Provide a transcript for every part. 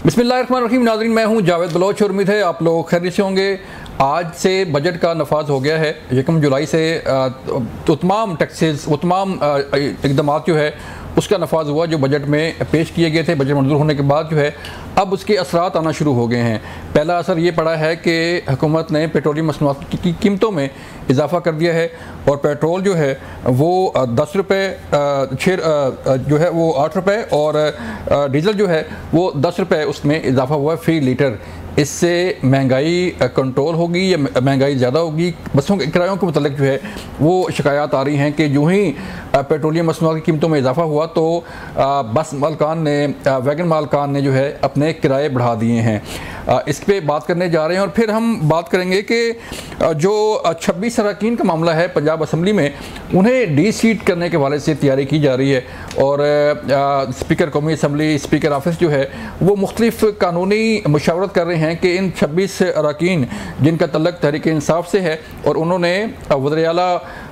बिस्मिल्लाहिर्रहमानिर्रहीम। नाज़रीन, मैं हूं जावेद बलोच और उम्मीद है आप लोग खैरियत से होंगे। आज से बजट का नफाज हो गया है। 1 जुलाई से तो तमाम टैक्सेस, वो तमाम इकदाम जो है उसका नफाज हुआ जो बजट में पेश किए गए थे। बजट मंजूर होने के बाद जो है अब उसके असरात आना शुरू हो गए हैं। पहला असर ये पड़ा है कि हुकूमत ने पेट्रोलियम मसनूआत की कीमतों में इजाफा कर दिया है और पेट्रोल जो है वो 10 रुपये जो है वो 8 रुपये और डीज़ल जो है वो 10 रुपये उसमें इजाफा हुआ है फ़ी लीटर। इससे महंगाई कंट्रोल होगी या महंगाई ज़्यादा होगी? बसों के किरायों के मतलब जो है वो शिकायत आ रही हैं कि यूँ ही पेट्रोलियम मसनूआत की कीमतों में इजाफा हुआ तो बस मालकान ने, वैगन मालकान ने जो है अपने किराए बढ़ा दिए हैं। इस पे बात करने जा रहे हैं और फिर हम बात करेंगे कि जो 26 अरकान का मामला है पंजाब असम्बली में, उन्हें डी सीट करने के हवाले से तैयारी की जा रही है और स्पीकर कौमी असम्बली, स्पीकर ऑफिस जो है वो मुख्तलिफ कानूनी मशावरत कर रहे हैं कि इन 26 अरकान जिनका तल्लक तहरीक इंसाफ से है और उन्होंने वज़ीर आला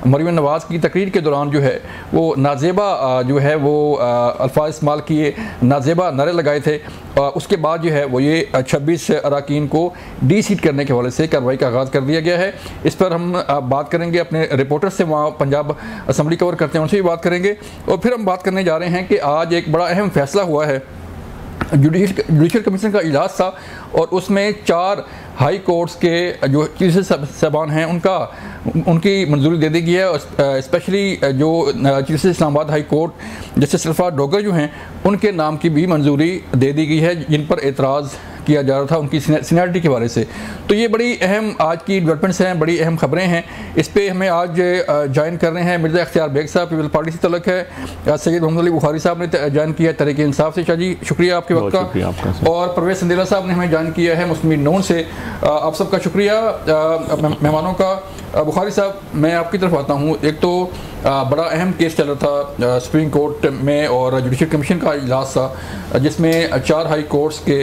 मरीम नवाज़ की तकरीर के दौरान जो है वो नाजेबा जो है वो अल्फाज इस्तेमाल किए, नाजेबा नारे लगाए थे। उसके बाद जो है वो ये 26 अरकान को डी सीट करने के हवाले से कार्रवाई का आगाज़ कर दिया गया है। इस पर हम बात करेंगे अपने रिपोर्टर से, वहाँ पंजाब असम्बली कवर करते हैं, उनसे भी बात करेंगे। और फिर हम बात करने जा रहे हैं कि आज एक बड़ा अहम फैसला हुआ है। जुडिशल कमीशन का इजलास था और उसमें 4 हाई कोर्ट्स के जो चीफ साहबान हैं उनकी मंजूरी दे दी गई है। और स्पेशली जो chief Islamabad high court justice अल्फाज डोगर जो हैं उनके नाम की भी मंजूरी दे दी गई है, जिन पर एतराज़ किया जा रहा था उनकी सीनियरिटी के बारे से। तो ये बड़ी अहम आज की डेवलपमेंट्स हैं, बड़ी अहम खबरें हैं। इस पे हमें आज ज्वाइन कर रहे हैं मिर्ज़ा इख्तियार बेग साहब, पीपल पार्टी से तलक है। सैयद मोहम्मद अली बुखारी साहब ने ज्वाइन किया है तहरीक इंसाफ से। शाह जी शुक्रिया आपके वक्त का। और परवेज़ संदेला साहब ने हमें ज्वाइन किया है मुस्लिम नून से। आप सबका शुक्रिया मेहमानों का। बुखारी साहब, मैं आपकी तरफ आता हूँ। एक तो बड़ा अहम केस चल रहा था सुप्रीम कोर्ट में और जुडिशल कमीशन का इजलास था जिसमें 4 हाई कोर्ट्स के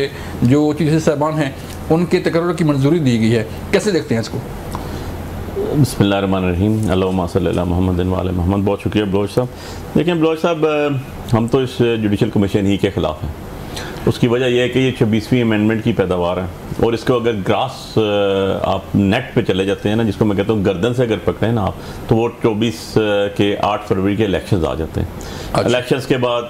जो चीफ साहबान हैं उनके तकर्रुर की मंजूरी दी गई है। कैसे देखते हैं इसको? बिस्मिल्लाहिर्रहमानिर्रहीम, अल्लाहुम्मा सल्ली अला मुहम्मदिन व आले मुहम्मद। बहुत शुक्रिया बलोच साहब। देखिए बलोच साहब, हम तो इस जुडिशल कमीशन ही के ख़िलाफ़ हैं। उसकी वजह यह है कि ये 26वीं अमेंडमेंट की पैदावार है और इसको अगर ग्रास आप नेट पे चले जाते हैं ना, जिसको मैं कहता हूँ गर्दन से अगर पकड़ें ना आप, तो वो 24 के 8 फरवरी के इलेक्शंस आ जाते हैं। अच्छा। इलेक्शंस के बाद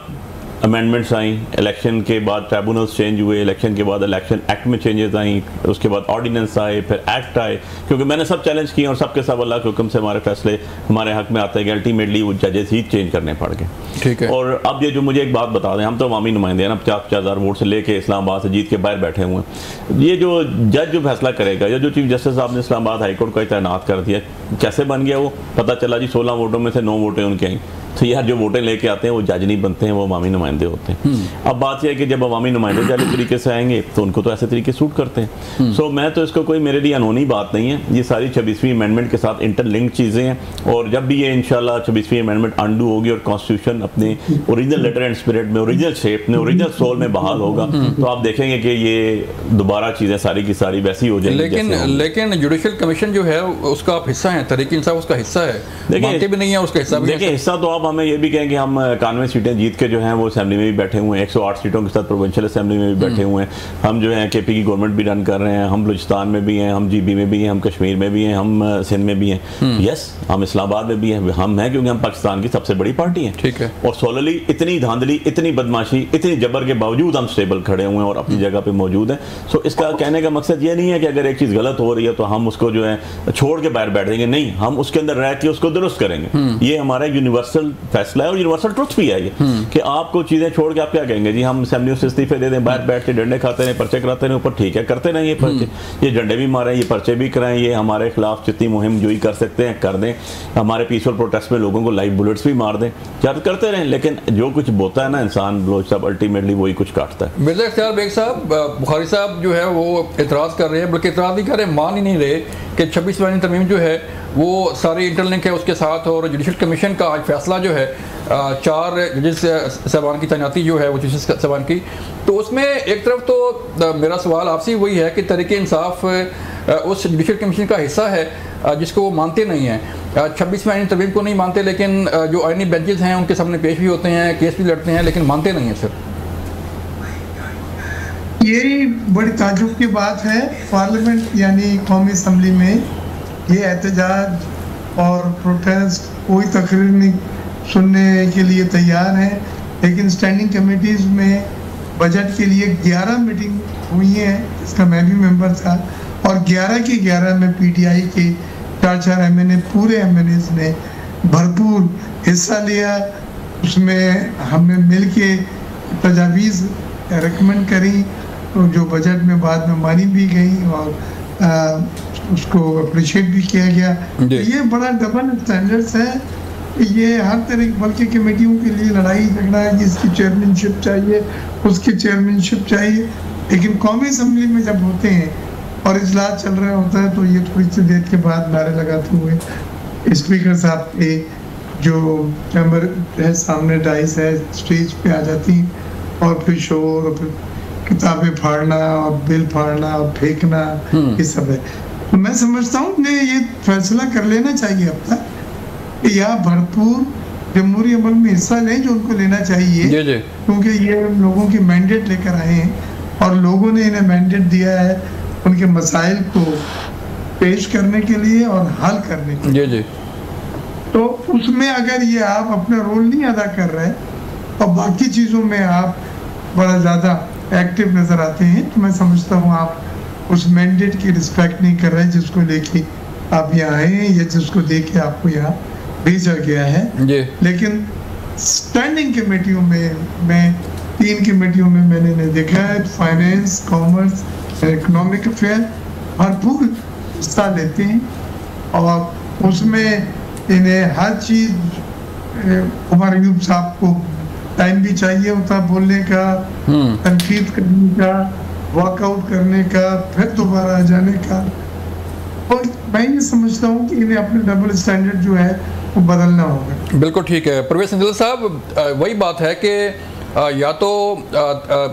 अमेंडमेंट्स आई, इलेक्शन के बाद ट्राइब्यूनल्स चेंज हुए, इलेक्शन के बाद इलेक्शन एक्ट में चेंजेस आई, उसके बाद ऑर्डिनेंस आए, फिर एक्ट आए, क्योंकि मैंने सब चैलेंज किए और सबके सब अल्लाह के हुक्म से हमारे फैसले हमारे हक में आते हैं कि अल्टीमेटली वो जजेस ही चेंज करने पड़ गए। ठीक है। और अब ये जो मुझे एक बात बता दें, हम तो अवामी नुमाइंदे हैं ना, 50-50 हज़ार वोट से लेके इस्लामाबाद से जीत के बाहर बैठे हुए हैं। ये जो जज जो फैसला करेगा या जो चीफ जस्टिस साहब ने इस्लामाबाद हाईकोर्ट का तैनात कर दिया, कैसे बन गया वो पता चला जी, 16 वोटों में से 9 वोटें उनके आई। तो यार जो वोटें लेके आते हैं वो जज नहीं बनते हैं, वो अवामी नुमाइंदे होते हैं। अब बात यह है कि जब अवामी नुमाइंदे जाली तरीके से आएंगे तो उनको तो ऐसे तरीके सूट करते हैं। सो मैं तो इसको कोई मेरे लिए अनहोनी बात नहीं है। ये सारी 26वीं अमेंडमेंट के साथ इंटरलिंक्ड चीज़ें हैं और जब भी ये इंशाल्लाह 26वीं अमेंडमेंट अंडू होगी और कॉन्स्टिट्यूशन अपने ओरिजिनल लेटर एंड स्पिरिट में, ओरिजिनल शेप में, ओरिजिनल सोल में बहाल होगा तो आप देखेंगे कि ये दोबारा चीज़ें सारी की सारी वैसी हो जाएंगी। लेकिन जुडिशल कमीशन जो है उसका आप हिस्सा है, तहरीक इंसाफ उसका हिस्सा है, देखिए भी नहीं है उसका हिस्सा। देखिए हिस्सा तो आप हमें ये भी कहें कि हम 91 सीटें जीत के जो हैं वो असेंबली में भी बैठे हुए हैं, 108 सीटों के साथ प्रोविंशियल असेंबली में भी बैठे हुए हैं। हम जो है केपी की गवर्नमेंट भी रन कर रहे हैं, हम बलूचिस्तान में भी हैं, हम जीबी में भी हैं, हम कश्मीर में भी हैं, हम सिंध में भी हैं, यस हम इस्लामाबाद में भी हैं। हम हैं क्योंकि हम पाकिस्तान की सबसे बड़ी पार्टी हैं। ठीक है। और सोलली इतनी धांधली, इतनी बदमाशी, इतनी जबर के बावजूद हम स्टेबल खड़े हुए हैं और अपनी जगह पे मौजूद हैं। सो इसका कहने का मकसद ये नहीं है कि अगर एक चीज़ गलत हो रही है तो हम उसको जो है छोड़ के बाहर बैठ देंगे, नहीं, हम उसके अंदर रह के उसको दुरुस्त करेंगे। ये हमारा यूनिवर्सल फैसला है और यूनिवर्सल ट्रुथ भी है ये कि आपको चीजें छोड़ के आप क्या कहेंगे जी, हम असेंबली से इस्तीफे दे दें, बाहर बैठ के डंडे खाते रहे, पर्चे कराते रहे ऊपर, ठीक है, करते रहें ये पर्चे, ये डंडे भी मारें, ये पर्चे भी कराएं, ये हमारे खिलाफ जितनी मुहिम जोई कर सकते हैं कर दें, हमारे पीसफुल प्रोटेस्ट में लोगों को लाइव बुलेट्स भी मार दें, क्या करते रहें। लेकिन जो कुछ बोता है ना इंसान बलोच साहब, अल्टीमेटली वही कुछ काटता है। मिर्ज़ा इख्तियार बेग साहब, बुखारी साहब जो है वो एतराज़ कर रहे हैं, बल्कि एतराज़ नहीं कर रहे, मान ही नहीं रहे कि 26वां तरमीम जो है वो सारी इंटरलिंक है उसके साथ। और जुडिशल कमीशन का आज फैसला जो है 4 जजेस साहबान की तैनाती जो है वो जजेस साहबान की, तो उसमें एक तरफ तो मेरा सवाल आपसे वही है कि तहरीक इंसाफ उस जुडिशल कमीशन का हिस्सा है जिसको वो मानते नहीं हैं, 26वें आईनी तरमीम को नहीं मानते, लेकिन जो आईनी बेंचेस हैं उनके सामने पेश भी होते हैं, केस भी लड़ते हैं, लेकिन मानते नहीं हैं सर। यही बड़ी ताजुब की बात है, पार्लियामेंट यानी कौमी असम्बली में ये एहतजाज और प्रोटेस्ट कोई तकरीर नहीं सुनने के लिए तैयार है, लेकिन स्टैंडिंग कमेटीज़ में बजट के लिए 11 मीटिंग हुई हैं, इसका मैं भी मेंबर था, और 11 की 11 में पीटीआई के 4 MNA पूरे MNAs ने भरपूर हिस्सा लिया। उसमें हमने मिल के तजावीज़ रिकमेंड करी तो जो बजट में बाद में मानी भी गई और उसको अप्रिशिएट भी किया गया। ये बड़ा डबल स्टैंडर्ड्स है, ये हर तरह की, बल्कि कमेटियों के लिए लड़ाई झगड़ा है, जिसकी चेयरमैनशिप चाहिए उसकी चेयरमैनशिप चाहिए, लेकिन कौमी असम्बली में जब होते हैं और इजलास चल रहा होता है तो ये थोड़ी सी देर के बाद नारे लगाते हुए स्पीकर साहब के जो चैम्बर है सामने डाइस है स्टेज पे आ जाती हैं और फिर शोर और फिर किताबें फाड़ना और बिल फाड़ना और फेंकना, ये सब है। तो मैं समझता हूँ कि ये फैसला कर लेना चाहिए अब तक कि यहाँ भरपूर जमहूरी अमल में हिस्सा लें जो उनको लेना चाहिए, क्योंकि ये लोगों की मैंडेट लेकर आए हैं और लोगों ने इन्हें मैंडेट दिया है उनके मसाइल को पेश करने के लिए और हल करने के लिए। तो उसमें अगर ये आप अपना रोल नहीं अदा कर रहे और बाकी चीज़ों में आप बड़ा ज़्यादा एक्टिव नज़र आते हैं तो मैं समझता हूँ आप उस मैंडेट की रिस्पेक्ट नहीं कर रहे जिसको लेके आप यहाँ आए हैं या जिसको देके आपको यहाँ भेजा गया है। लेकिन स्टैंडिंग कमेटियों में मैं 3 कमेटियों में मैंने देखा है, फाइनेंस, कॉमर्स, इकोनॉमिक अफेयर भरपूर हिस्सा लेते हैं और उसमें इन्हें हर चीज़ उमर अयूब साहब को टाइम भी चाहिए होता बोलने का, तनकीद करने का, वॉकआउट करने का, फिर दोबारा आ जाने का। और मैं ये समझता हूँ कि इन्हें अपने डबल स्टैंडर्ड जो है वो बदलना होगा। बिल्कुल ठीक है परवेज सिंधिल साहब, वही बात है कि या तो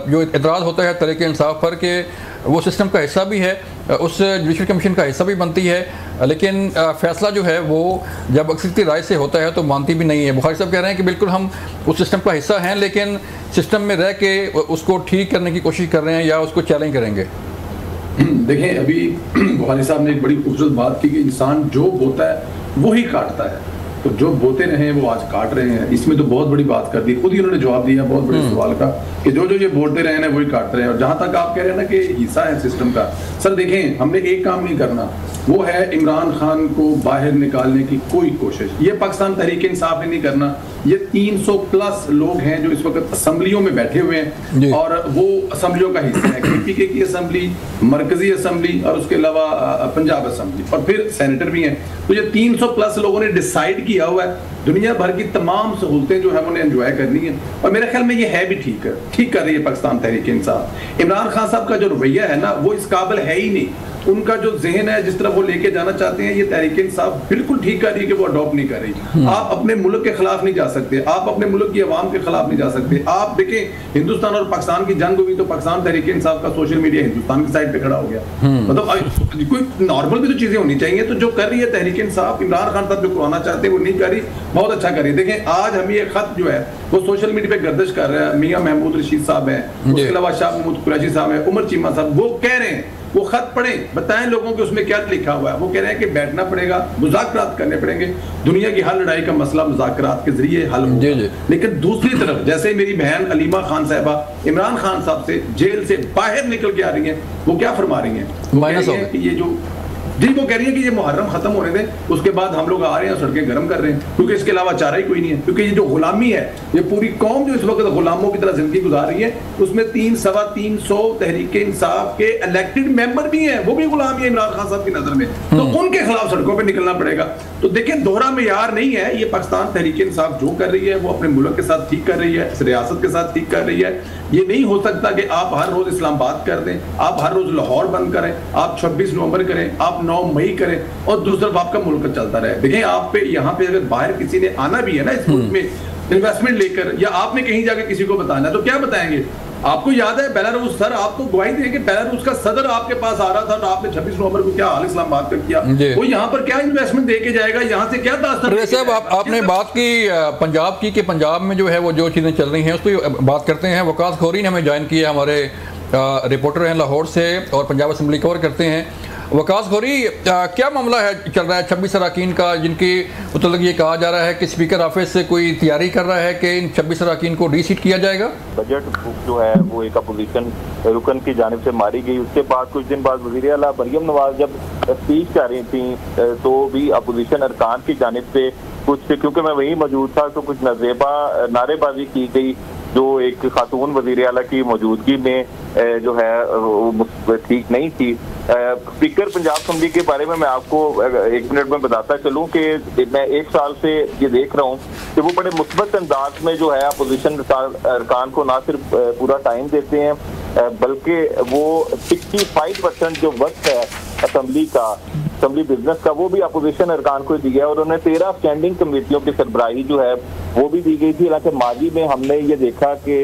जो इतराज़ होता है तरीके इंसाफ पर कि वो सिस्टम का हिस्सा भी है, उस जुडिशल कमीशन का हिस्सा भी बनती है, लेकिन फैसला जो है वो जब अक्सर की राय से होता है तो मानती भी नहीं है। बुखारी साहब कह रहे हैं कि बिल्कुल हम उस सिस्टम का हिस्सा हैं लेकिन सिस्टम में रह के उसको ठीक करने की कोशिश कर रहे हैं या उसको चैलेंज करेंगे। देखें, अभी बुखारी साहब ने एक बड़ी खूबसूरत बात की कि इंसान जो बोता है वो ही काटता है, तो जो बोते रहे वो आज काट रहे हैं। इसमें तो बहुत बड़ी बात कर दी, खुद ही उन्होंने जवाब दिया बहुत बड़े सवाल का कि जो जो ये बोलते रहे ना वही काट रहे हैं। और जहां तक आप कह रहे हैं ना कि हिस्सा है सिस्टम का, सर देखें हमने एक काम नहीं करना, वो है इमरान खान को बाहर निकालने की कोई कोशिश। ये पाकिस्तान तहरीक इंसाफ ने नहीं करना, ये 300 प्लस लोग हैं जो इस वक्त असम्बलियों में बैठे हुए हैं और वो असम्बलियों का हिस्सा है, KPK की असम्बली, मरकजी असम्बली और उसके अलावा पंजाब असम्बली और फिर सेनेटर भी हैं। तो ये 300 प्लस लोगों ने डिसाइड किया हुआ है दुनिया भर की तमाम सहूलतें जो है उन्हें एंजॉय करनी है और मेरे ख्याल में ये है भी ठीक कर रही है पाकिस्तान तहरीक इंसाफ। इमरान खान साहब का जो रवैया है ना वो इस काबिल है ही नहीं, उनका जो जहन है जिस तरह वो लेके जाना चाहते हैं ये तहरीक इंसाफ बिल्कुल ठीक कर रही है कि वो अडॉप्ट नहीं कर रही। आप अपने मुल्क के खिलाफ नहीं जा सकते, आप अपने मुल्क की आवाम के खिलाफ नहीं जा सकते। आप देखें हिंदुस्तान और पाकिस्तान की जंग हुई तो पाकिस्तान तहरीक इंसाफ का सोशल मीडिया हिंदुस्तान की साइड पे खड़ा हो गया। मतलब कोई नॉर्मल भी तो चीजें होनी चाहिए। तो जो कर रही है तहरीक इंसाफ, इमरान खान साहब जो करवाना चाहते हैं वो नहीं कर रही, बहुत अच्छा कर रही है। देखें आज हम ये खत जो है वो सोशल मीडिया पे गर्दिश कर रहे हैं, मियां महमूद रशीद साहब हैं, उसके अलावा शाह महमूद कुरैशी साहब हैं, उमर चीमा साहब, वो कह रहे हैं वो खत पढ़ें, बताएं लोगों को उसमें क्या लिखा हुआ है। वो कह रहे हैं कि बैठना पड़ेगा, मुज़ाकरात करने पड़ेंगे, दुनिया की हर लड़ाई का मसला मुज़ाकरात के जरिए हल होगा। लेकिन दूसरी तरफ जैसे मेरी बहन अलीमा खान साहबा इमरान खान साहब से जेल से बाहर निकल के आ रही हैं, वो क्या फरमा रही हैं, वो कह रही हैं कि ये जो वो कह रही है कि ये मुहर्रम खत्म होने दें, उसके बाद हम लोग आ रहे हैं सड़कें गर्म कर रहे हैं, क्योंकि इसके अलावा चारा ही कोई नहीं है। क्योंकि ये जो गुलामी है, ये पूरी कौम जो इस वक्त गुलामों की तरह जिंदगी गुजार रही है, उसमें 300 तहरीक इंसाफ के इलेक्टेड मेंबर भी हैं, वो भी गुलाम है इमरान खान साहब की नजर में, तो उनके खिलाफ सड़कों पर निकलना पड़ेगा। तो देखिए दोहरा मेयार नहीं है, ये पाकिस्तान तहरीक इंसाफ जो कर रही है वो अपने मुल्क के साथ ठीक कर रही है, इस रियासत के साथ ठीक कर रही है। ये नहीं हो सकता कि आप हर रोज इस्लामाबाद कर दें, आप हर रोज लाहौर बंद करें, आप 26 नवंबर करें, आप 9 मई करें और दूसरी तरफ आपका मुल्क चलता रहे। देखिए आप पे यहाँ पे अगर बाहर किसी ने आना भी है ना इस मुल्क में इन्वेस्टमेंट लेकर, या आपने कहीं जाकर किसी को बताना तो क्या बताएंगे? आपको याद है बेलारूस, सर आपको गवाही दें कि बेलारूस का सदर आपके पास आ रहा था और आपने 26 नवंबर को क्या हाल इस्लामाबाद का किया, वो यहाँ पर क्या इन्वेस्टमेंट दे के जाएगा, यहाँ से क्या दास्तान। साहब आपने बात की पंजाब की कि पंजाब में जो है वो जो चीज़ें चल रही हैं उस पर बात करते हैं। वकास खोरी ने हमें ज्वाइन किया हमारे रिपोर्टर हैं लाहौर से और पंजाब असम्बली कवर करते हैं। वकास गौरी, क्या मामला है चल रहा है 26 अरकान का, जिनकी मतलब ये कहा जा रहा है कि स्पीकर ऑफिस से कोई तैयारी कर रहा है कि इन 26 अरकान को रीसीट किया जाएगा? बजट बुक जो है वो एक अपोजिशन रुकन की जानिब से मारी गई। उसके बाद कुछ दिन बाद वज़ीर आला मरियम नवाज जब स्पीच कर रही थी तो भी अपोजिशन अरकान की जानिब से कुछ, क्योंकि मैं वहीं मौजूद था, तो कुछ नारेबाजी की गई जो एक खातून वज़ीर आला की मौजूदगी में जो है वो ठीक नहीं थी। स्पीकर पंजाब असम्बली के बारे में मैं आपको 1 मिनट में बताता चलूं कि मैं 1 साल से ये देख रहा हूँ कि वो बड़े मुस्बत अंदाज में जो है अपोजिशन अरकान को ना सिर्फ पूरा टाइम देते हैं बल्कि वो 65% जो वक्त है असम्बली बिजनेस का वो भी अपोजिशन अरकान को दिया है और उन्हें 13 स्टैंडिंग कमेटियों की सरबराही जो है वो भी दी गई थी। हालांकि माजी में हमने ये देखा कि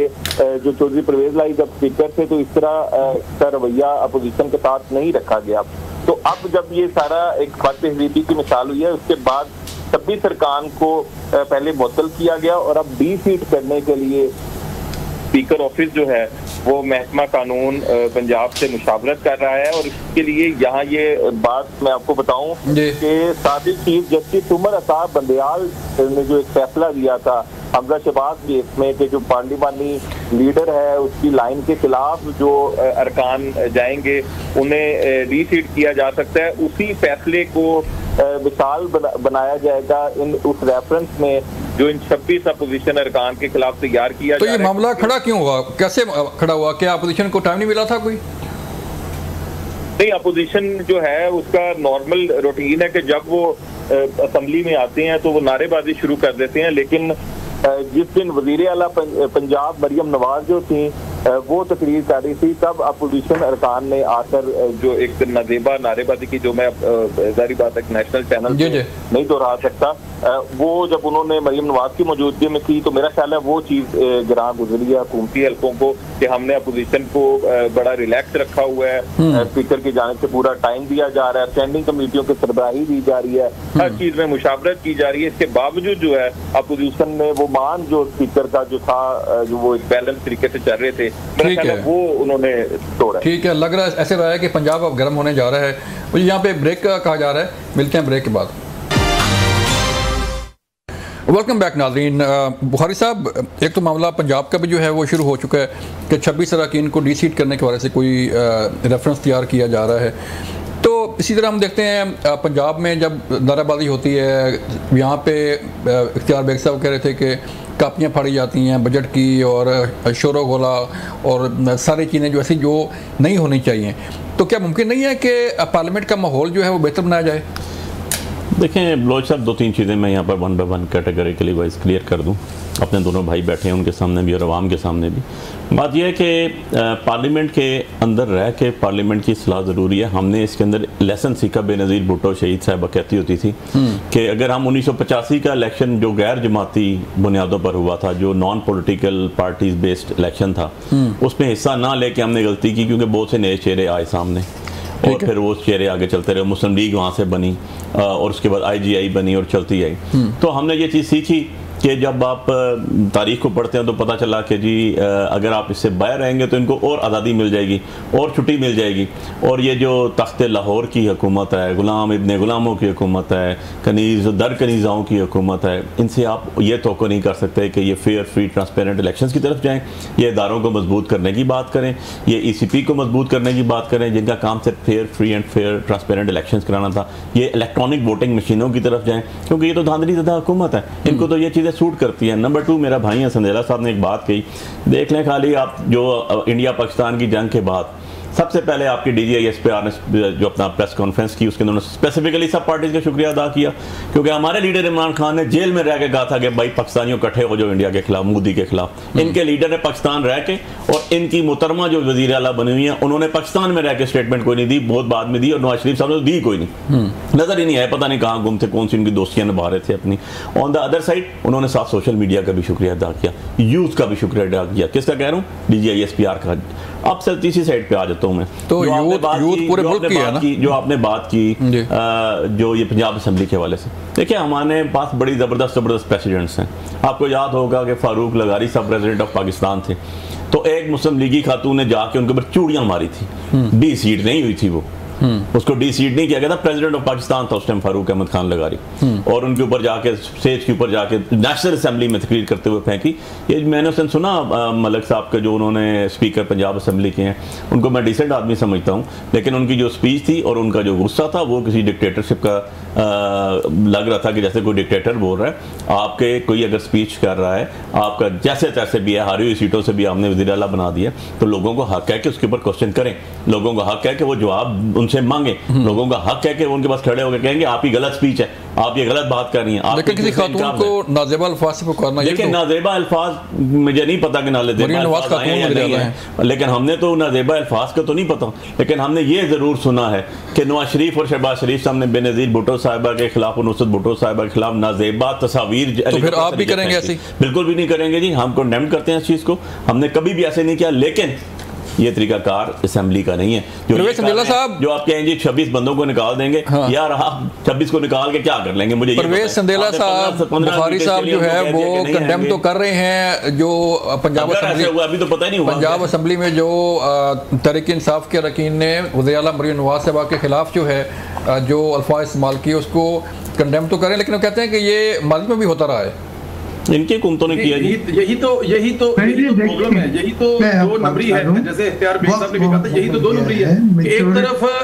जो चौधरी परवेज लाई जब स्पीकर थे तो इस तरह का रवैया अपोजिशन के साथ नहीं रखा गया। तो अब जब ये सारा एक ख्वाब-ए-हज़ीबी की मिसाल हुई है, उसके बाद 26 अरकान को पहले मुअत्तल किया गया और अब डी-सीट करने के लिए स्पीकर ऑफिस जो है वो महकमा कानून पंजाब से मुशावरत कर रहा है। और इसके लिए यहाँ ये बात मैं आपको बताऊं कि साबिक चीफ जस्टिस उमर अताब बंदयाल ने जो एक फैसला दिया था हमजा शहबाज केस में कि जो पार्लिमानी लीडर है उसकी लाइन के खिलाफ जो अरकान जाएंगे उन्हें रीसीट किया जा सकता है, उसी फैसले को मिसाल बनाया जाएगा उस रेफरेंस में जो इन 26 अपोजिशन अरकान के खिलाफ तैयार किया तो ये मामला खड़ा क्यों हुआ, कैसे खड़ा हुआ? क्या अपोजिशन को टाइम नहीं मिला था? कोई नहीं, अपोजिशन जो है उसका नॉर्मल रूटीन है कि जब वो असम्बली में आते हैं तो वो नारेबाजी शुरू कर देते हैं, लेकिन जिस दिन वजीर आला पंजाब मरियम नवाज जो थी वो तकरीर कर रही थी तब अपोजिशन अरकान ने आकर जो एक नाजेबा नारेबाजी की, जो मैं जारी बात एक नेशनल चैनल नहीं दोहरा सकता, वो जब उन्होंने मरियम नवाज की मौजूदगी में की तो मेरा ख्याल है वो चीज़ गिरा गुजरी है हुकूमती हल्कों को कि हमने अपोजिशन को बड़ा रिलैक्स रखा हुआ है, स्पीकर की जानिब से पूरा टाइम दिया जा रहा है, स्टैंडिंग कमेटियों की सरबराही दी जा रही है, हर चीज़ में मुशावरत की जा रही है। इसके बावजूद जो है अपोजिशन में वो मान जो स्पीकर का जो था जो वो एक बैलेंस तरीके से चल रहे थे, ठीक है, वो उन्होंने तोड़ा। ठीक है, लग रहा है ऐसे रहा है कि पंजाब अब गर्म होने जा रहा है। मुझे यहाँ पे ब्रेक कहा जा रहा है, मिलते हैं ब्रेक के बाद। वेलकम बैक नाज़रीन। बुखारी साहब, एक तो मामला पंजाब का भी जो है वो शुरू हो चुका है कि 26 अरकान को डी-सीट करने के बारे से कोई रेफरेंस तैयार किया जा रहा है। तो इसी तरह हम देखते हैं पंजाब में जब नाराबाजी होती है, यहाँ पे इख्तियार बेग साहब कह रहे थे कि कापियाँ फाड़ी जाती हैं बजट की और शोर गोला और सारी चीज़ें जो ऐसी जो नहीं होनी चाहिए, तो क्या मुमकिन नहीं है कि पार्लियामेंट का माहौल जो है वो बेहतर बनाया जाए? देखें बलोच साहब, 2-3 चीज़ें मैं यहाँ पर 1 बाय 1 कैटेगरिकली वाइज क्लियर कर दूँ। अपने दोनों भाई बैठे हैं उनके सामने भी और अवाम के सामने भी। बात यह है कि पार्लियामेंट के अंदर रह के पार्लियामेंट की सलाह ज़रूरी है। हमने इसके अंदर लेसन सीखा, बेनज़ीर भुट्टो शहीद साहबा कहती होती थी कि अगर हम 1985 का इलेक्शन जो गैर जमाती बुनियादों पर हुआ था, जो non political parties based election था, उसमें हिस्सा ना लेके हमने गलती की, क्योंकि बहुत से नए चेहरे आए सामने और फिर वो चेहरे आगे चलते रहे। मुस्लिम लीग वहाँ से बनी और उसके बाद IGI बनी और चलती आई। तो हमने ये चीज़ सीखी कि जब आप तारीख को पढ़ते हैं तो पता चला कि जी अगर आप इससे बाहर रहेंगे तो इनको और आज़ादी मिल जाएगी और छुट्टी मिल जाएगी। और ये जो तख्त लाहौर की हुकूमत है, गुलाम इब्ने गुलामों की हुकूमत है, कनीज़ दर कनीज़ाओं की हुकूमत है, इनसे आप ये तोक़ो नहीं कर सकते कि ये फेयर फ्री ट्रांसपेरेंट इलेक्शंस की तरफ जाएँ। ये इदारों को मजबूत करने की बात करें, ये ECP को मजबूत करने की बात करें, जिनका काम सिर्फ fair free and fair transparent elections कराना था। ये इलेक्ट्रॉनिक वोटिंग मशीनों की तरफ जाएँ, क्योंकि ये तो धांधली ज़्यादा हुकूमत है, इनको तो ये चीज़ें सूट करती है। नंबर 2, मेरा भाई संदेला साहब ने एक बात कही, देख लें खाली आप जो इंडिया पाकिस्तान की जंग के बाद सबसे पहले आपकी DGI-SPR ने जो अपना प्रेस कॉन्फ्रेंस की, उसके अंदर स्पेसिफिकली सब पार्टीज का शुक्रिया अदा किया, क्योंकि हमारे लीडर इमरान खान ने जेल में रह के कहा था कि भाई पाकिस्तानियों इकट्ठे हो जो इंडिया के खिलाफ, मोदी के खिलाफ। इनके लीडर ने पाकिस्तान रह के, और इनकी मुहतरमा जो वज़ीर आला बनी हुई है उन्होंने पाकिस्तान में रह के स्टेटमेंट कोई नहीं दी, बहुत बाद में दी, और नवाज शरीफ साहब ने दी कोई नहीं, नजर ही नहीं आया, पता नहीं कहाँ गुम थे, कौन सी उनकी दोस्तियां निभा रहे थे अपनी। ऑन द अदर साइड उन्होंने साथ सोशल मीडिया का भी शुक्रिया अदा किया, यूथ का भी शुक्रिया अदा किया। किसका कह रहा हूँ? DGI-SPR का। अब सर तीसरी साइड पे आ जाता हूँ मैं, तो यूथ पूरे मुल्क की है ना, जो आपने बात की जो ये पंजाब असम्बली के हवाले से। देखिए हमारे पास बड़ी ज़बरदस्त प्रेसिडेंट्स हैं। आपको याद होगा कि फारूक लगारी साहब प्रेसिडेंट ऑफ पाकिस्तान थे, तो एक मुस्लिम लीगी खातून ने जाके उनके ऊपर चूड़ियां मारी थी। डी सीट नहीं हुई थी वो, उसको डी सीट नहीं किया गया था। प्रेसिडेंट ऑफ पाकिस्तान था उस टाइम फारूक अहमद खान लगारी, और उनके ऊपर जाके स्टेज के ऊपर जाके नेशनल असेंबली में तकरीर करते हुए फेंकी। ये मैंने उस दिन सुना मलिक साहब के, जो उन्होंने स्पीकर पंजाब असेंबली के हैं, उनको मैं डिसेंट आदमी समझता हूँ, लेकिन उनकी जो स्पीच थी और उनका जो गुस्सा था वो किसी डिक्टेटरशिप का लग रहा था कि जैसे कोई डिक्टेटर बोल रहा है। आपके कोई अगर स्पीच कर रहा है, आपका जैसे तैसे भी है, हारी हुई सीटों से भी आपने वज़ीर आला बना दिया, तो लोगों को हक है कि उसके ऊपर क्वेश्चन करें, लोगों का हक है कि वो जवाब उनसे मांगे, लोगों का हक है कि वो उनके पास खड़े होकर कहेंगे आप ही गलत स्पीच है, आप ये गलत बात कर रही हैं। लेकिन किसी खातून को नाजेबा अल्फाज से पुकारना, लेकिन नाजेबा अल्फाज मुझे नहीं पता कि नाजेबा अल्फाज आए या नहीं है, लेकिन हमने तो नाजेबा अल्फाज का तो नहीं पता, लेकिन हमने ये जरूर सुना है कि नवाज शरीफ और शहबाज शरीफ साहब ने बेनज़ीर भुट्टो साहिबा के खिलाफ, नुसरत भुट्टो साहिबा के खिलाफ नाजेबा तस्वीर, तो फिर आप भी करेंगे ऐसे? बिल्कुल भी नहीं करेंगे जी, हम कंडेम करते हैं इस चीज को, हमने कभी भी ऐसे नहीं किया। लेकिन ये तरीकाकार असेंबली का नहीं है। जो आप कहेंगे 26 बंदों को निकाल देंगे, हाँ। यार आप 26 को निकाल के क्या कर लेंगे? मुझे परवेज संदेला साहब, बुखारी साहब जो है वो कंडेम तो कर रहे हैं, जो पंजाब असेंबली, अभी तो पता ही नहीं हुआ, पंजाब असेंबली में जो तहरीक इंसाफ के अरकान ने वज़ीर आला मरियम नवाज साहिबा के खिलाफ जो है जो अल्फाज इस्तेमाल किए उसको कंडेम तो करें, लेकिन वो कहते हैं कि ये माजी में भी होता रहा है, इनकी हुकूमतों ने किया। यही तो प्रॉब्लम है, यही तो दो नंबरी है। जैसे इख्तियार बेग साहब ने भी कहा था, यही तो दो नंबरी है।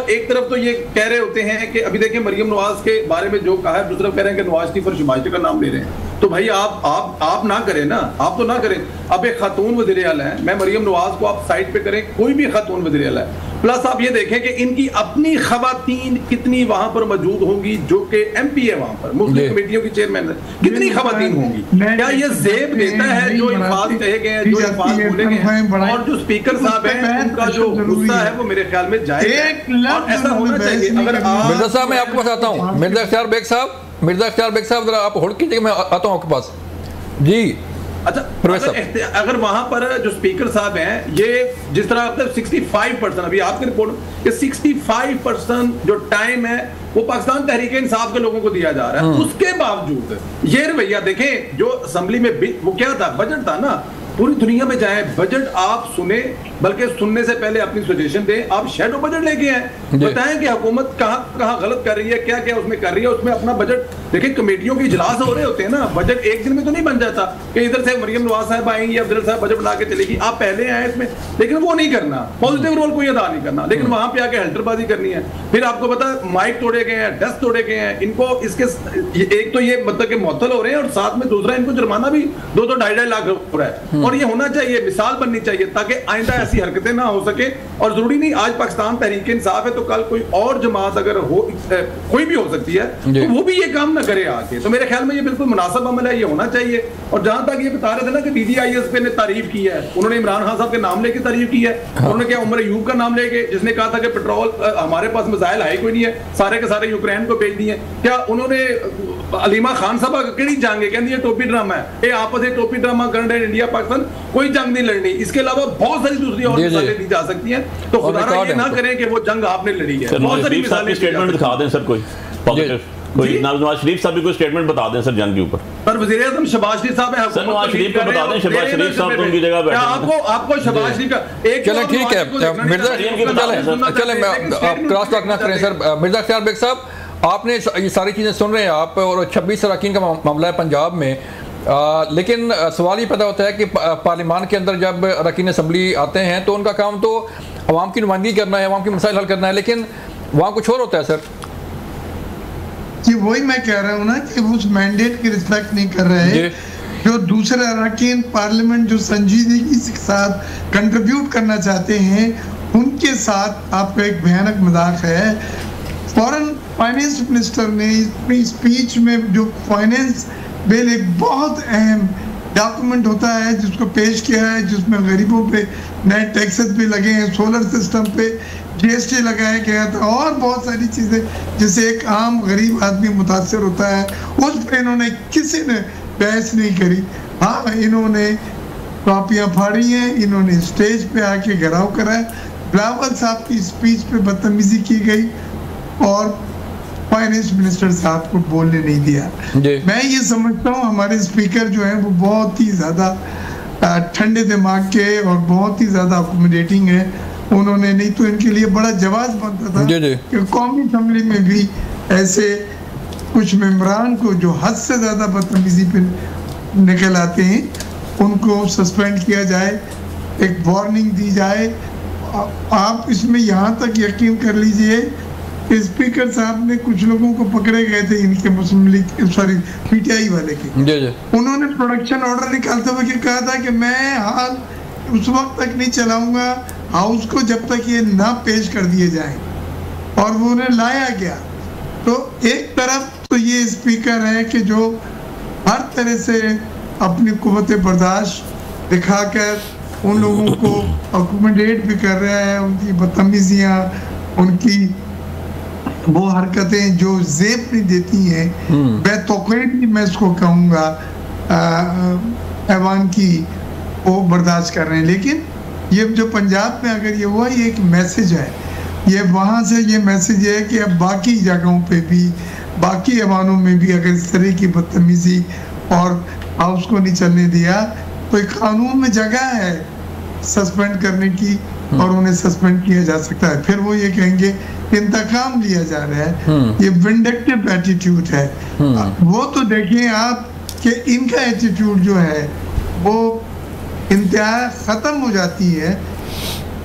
एक तरफ तो ये कह रहे होते हैं कि अभी देखिए मरियम नवाज के बारे में जो कहा है, दूसरी तरफ कह रहे हैं कि नवाज शरीफ और शहबाज का नाम ले रहे हैं। तो भाई आप ना करें ना, आप तो ना करें। अब एक खातून वज़ीर आला है, मैं मरियम नवाज को आप साइड पे करें, कोई भी खातून वज़ीर आला है, प्लस आप ये देखें कि इनकी अपनी खवातीन कितनी वहां पर मौजूद होंगी, जो कि MP है वहां पर, मुस्लिम कमेटियों की चेयरमैन है, कितनी खवातीन होंगी। क्या ये ज़ेब देता है जो अल्फाज कहे गए हैं, जो अल्फाज बोले गए हैं? और जो स्पीकर साहब हैं उनका जो गुस्सा है वो मेरे ख्याल में जायज़ है, और ऐसा होना चाहिए। अगर मिर्जा साहब मैं आपको बताता हूँ, मिर्जा इख्तियार बेग साहब जरा आप होल्ड कीजिए, मैं आता हूँ आपके पास जी। अच्छा, अगर वहां पर जो स्पीकर साहब हैं, ये जिस तरह 65% अभी आपकी रिपोर्ट कि 65% जो टाइम है वो पाकिस्तान तहरीक इंसाफ के लोगों को दिया जा रहा है, उसके बावजूद ये रवैया देखें। जो असेंबली में वो क्या था, बजट था ना, पूरी दुनिया में जाए बजट आप सुने, बल्कि सुनने से पहले अपनी सजेशन दें। आप शैडो बजट लेके आए, बताएं कि हुकूमत कहाँ गलत कर रही है, क्या क्या उसमें कर रही है, उसमें अपना बजट देखिए। कमेटियों के इजलास हो रहे होते हैं ना, बजट एक दिन में तो नहीं बन जाता कि इधर से मरियम नवाज साहब आएंगी, अब्दुल साहब बजट बना के चलेगी, आप पहले आए इसमें, लेकिन वो नहीं करना, पॉजिटिव रोल कोई अदा नहीं करना, लेकिन वहां पे आके हल्टरबाजी करनी है। फिर आपको पता माइक तोड़े गए हैं, डेस्क तोड़े गए हैं, इनको इसके एक तो ये मतलब कि मुअत्तल हो रहे हैं, और साथ में दूसरा इनको जुर्माना भी 2-2 लाख हो रहा है। और ये होना चाहिए, मिसाल बननी चाहिए, ताकि आइंदा ऐसी हरकतें ना हो सके। और जरूरी नहीं आज पाकिस्तान तहरीक इंसाफ है तो कल कोई और जमात अगर हो, कोई भी हो सकती है, तो वो भी ये काम ना करे आके। तो मेरे ख्याल में ये बिल्कुल मुनासिब अमल है, ये होना चाहिए। और जहां तक ये बता रहे थे ना कि DGIS पे ने तारीफ की है, उन्होंने इमरान खान साहब के नाम लेके तारीफ की है, उन्होंने क्या उमर अयूब का नाम लेके, जिसने कहा था कि पेट्रोल हमारे पास मिसाइल है कोई नहीं है, सारे के सारे यूक्रेन को भेज दिए। क्या उन्होंने अलीमा खान साहब कड़ी जंग कहती है टोपी ड्रामा है, ये आपस में टोपी ड्रामा कर रहे हैं, इंडिया पाकिस्तान कोई जंग नहीं लड़नी। इसके अलावा बहुत सारी दूसरी और मिसालें दी जा सकती हैं, तो खुदा ये ना करें कि वो जंग आपने लड़ी है। बहुत सारी मिसालें स्टेटमेंट दिखा दें सर, कोई नवाज शरीफ साहब भी कोई स्टेटमेंट बता दें सर जंग के ऊपर। सर वज़ीर आज़म शहबाज शरीफ साहब है, सर नवाज शरीफ को बता दें, शहबाज शरीफ साहब तो उनकी जगह बैठे हैं। आपको शहबाज शरीफ का एक चलें ठीक है मिर्जा, चलें मैं क्रॉस टॉक ना करें सर। मिर्जा इख्तियार बेग साहब, आपने ये सारी चीज़ें सुन रहे हैं आप, और 26 अरकान का मामला है पंजाब में, लेकिन सवाल ये पैदा होता है कि पार्लियामान के अंदर जब अरकान असेंबली आते हैं तो उनका काम तो अवाम की नुमाइंदगी करना है, अवाम के मसाइल हल करना है, लेकिन वहाँ कुछ और होता है सर जी। वही मैं कह रहा हूँ ना कि उस मैंडेट की रिस्पेक्ट नहीं कर रहे। जो दूसरे अरकान पार्लियामेंट जो संजीदगी के साथ कंट्रीब्यूट करना चाहते हैं, उनके साथ आपका एक भयानक मजाक है। फॉरेन फाइनेंस मिनिस्टर ने अपनी स्पीच में जो फाइनेंस बिल एक बहुत अहम डॉक्यूमेंट होता है जिसको पेश किया है, जिसमें गरीबों पे नए टैक्सेस भी लगे हैं, सोलर सिस्टम पे GST लगाया गया था, और बहुत सारी चीज़ें जिससे एक आम गरीब आदमी मुतासर होता है, उस पर इन्होंने किसी ने बहस नहीं करी। हाँ, इन्होंने कॉपियाँ फाड़ी हैं, इन्होंने स्टेज पे आके घेराव करा है, बिलावल साहब की स्पीच पे बदतमीजी की गई, और फाइनेंस मिनिस्टर साहब को बोलने नहीं दिया। मैं ये समझता हूँ हमारे स्पीकर जो है वो बहुत ही ज़्यादा ठंडे दिमाग के और बहुत ही ज़्यादा अकोमोडेटिंग है। उन्होंने, नहीं तो इनके लिए बड़ा जवाब बनता था कि कौमी असम्बली में भी ऐसे कुछ मेंबरान को जो हद से ज़्यादा बदतमीजी पे निकल आते हैं उनको सस्पेंड किया जाए, एक वार्निंग दी जाए। आप इसमें यहाँ तक यकीन कर लीजिए कि स्पीकर साहब ने कुछ लोगों को पकड़े गए थे इनके मुस्लिम लीग, सॉरी पीटीआई वाले के, उन्होंने प्रोडक्शन ऑर्डर निकालते हुए कहा था कि मैं हाल उस वक्त तक नहीं चलाऊंगा हाउस को जब तक ये ना पेश कर दिए जाए, और वो उन्हें लाया गया। तो एक तरफ तो ये स्पीकर है कि जो हर तरह से अपनी कुव्वत बर्दाश्त दिखाकर उन लोगों को अकोमोडेट भी कर रहा है, उनकी बदतमीजियाँ, उनकी वो हरकतें जो जेब नहीं देती हैं, बेतौकीद भी मैं इसको कहूँगा ऐवान की, वो बर्दाश्त कर रहे हैं। लेकिन ये जो पंजाब में अगर ये हुआ, ये एक मैसेज है, ये वहाँ से ये मैसेज है कि अब बाकी जगहों पे भी, बाकी ऐवानों में भी अगर इस तरह की बदतमीजी और हाउस को नहीं चलने दिया तो एक कानून में जगह है सस्पेंड करने की और उन्हें सस्पेंड किया जा सकता है। फिर वो ये कहेंगे इंतकाम लिया जा रहा है, ये विंडिक्टिव एटीट्यूड है। वो तो देखिए आप कि इनका एटीट्यूड जो है वो इंतहा ख़त्म हो जाती है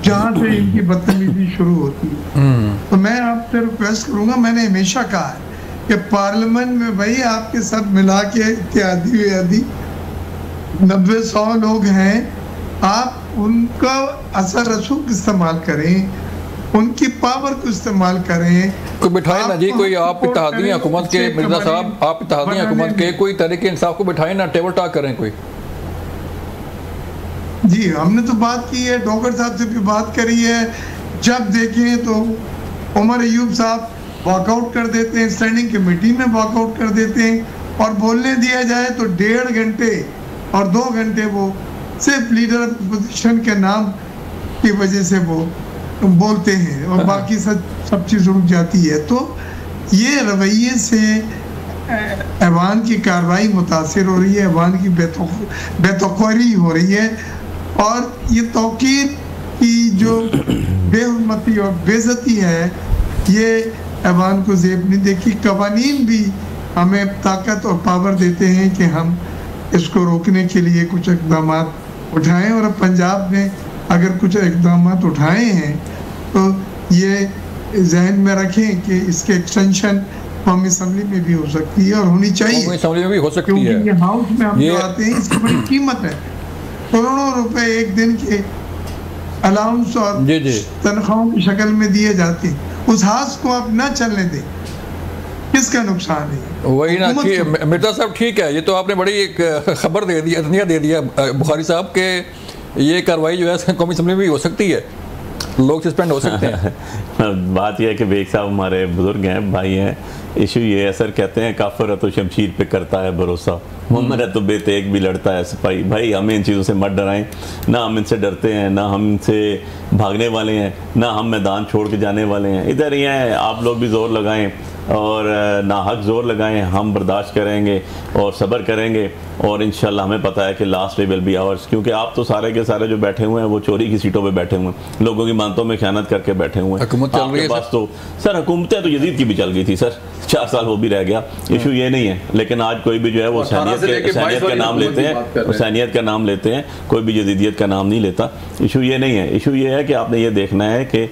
जहाँ से इनकी बदतमीजी शुरू होती है। तो मैं आपसे रिक्वेस्ट करूँगा, मैंने हमेशा कहा है कि पार्लियामेंट में भाई आपके साथ मिला के इत्यादि 90-100 लोग हैं, आप उनका असर रसूख इस्तेमाल करें, उनकी पावर को इस्तेमाल करें। कोई बिठाए ना जी, कोई आप इत्तेहादी हुकूमत के मिर्जा साहब, आप इत्तेहादी हुकूमत के कोई तरीके इंसाफ को बिठाए ना, टेबल टॉक करें कोई। जी हमने तो बात की है, डॉक्टर साहब से भी बात करी है। जब देखें तो उमर अयूब साहब वॉकआउट कर देते हैं, स्टैंडिंग कमेटी में वॉकआउट कर देते हैं, और बोलने दिया जाए तो 1.5 घंटे और 2 घंटे वो सिर्फ लीडर अपोजिशन के नाम की वजह से वो बोलते हैं और बाकी सब चीज़ रुक जाती है। तो ये रवैये से ऐवान की कार्रवाई मुतासिर हो रही है, ऐवान की बेतौकीरी हो रही है, और ये तौकीर की जो बेहुरमती और बेइज्जती है ये ऐवान को ज़ेब नहीं देखी। कवानीन भी हमें ताकत और पावर देते हैं कि हम इसको रोकने के लिए कुछ इक़दाम उठाएं, और पंजाब ने अगर कुछ इक़दाम उठाए हैं तो ये जहन में रखें कि इसके एक्सटेंशन कौमी असम्बली में भी हो सकती है और होनी चाहिए, कौमी असम्बली में भी हो सकती है। ये हाउस में हम जो आते हैं इसकी बड़ी कीमत है, करोड़ों रुपए एक दिन के अलाउंस और तनख्वाहों की शक्ल में दिए जाते हैं। उस हाउस को आप न चलने दें, किसका नुकसान है? वही ना, मिर्जा साहब ठीक है, ये तो आपने बड़ी एक खबर दे दी, अदनिया दे दिया बुखारी साहब के ये कार्रवाई जो है कौमी असम्बली में भी हो सकती है, लोग सस्पेंड हो सकते हैं। बात यह है कि बेग साहब हमारे बुजुर्ग हैं, भाई हैं। इशू ये है सर, कहते हैं काफिर है तो शमशीर पे करता है भरोसा, मोमिन है तो बेतेग भी लड़ता है सिपाही। भाई हमें इन चीज़ों से मत डराएं, ना हम इनसे डरते हैं, ना हम इनसे भागने वाले हैं, ना हम मैदान छोड़ के जाने वाले हैं। इधर ही हैं, आप लोग भी जोर लगाएं और ना हक जोर लगाएं, हम बर्दाश्त करेंगे और सब्र करेंगे, और इंशाल्लाह हमें पता है कि last day will be hours. क्योंकि आप तो सारे के सारे जो बैठे हुए हैं वो चोरी की सीटों पे बैठे हुए हैं, लोगों की मानतों में खयानत करके बैठे हुए हैं। आपके पास तो सर हुकूमतें तो यजीद की भी चल गई थी सर, 4 साल वो भी रह गया। इशू ये नहीं है, लेकिन आज कोई भी जो है वो सैनियत का नाम लेते हैं, सैनियत का नाम लेते हैं, कोई भी जदीदियत का नाम नहीं लेता। इशू ये नहीं है, इशू ये है कि आपने ये देखना है कि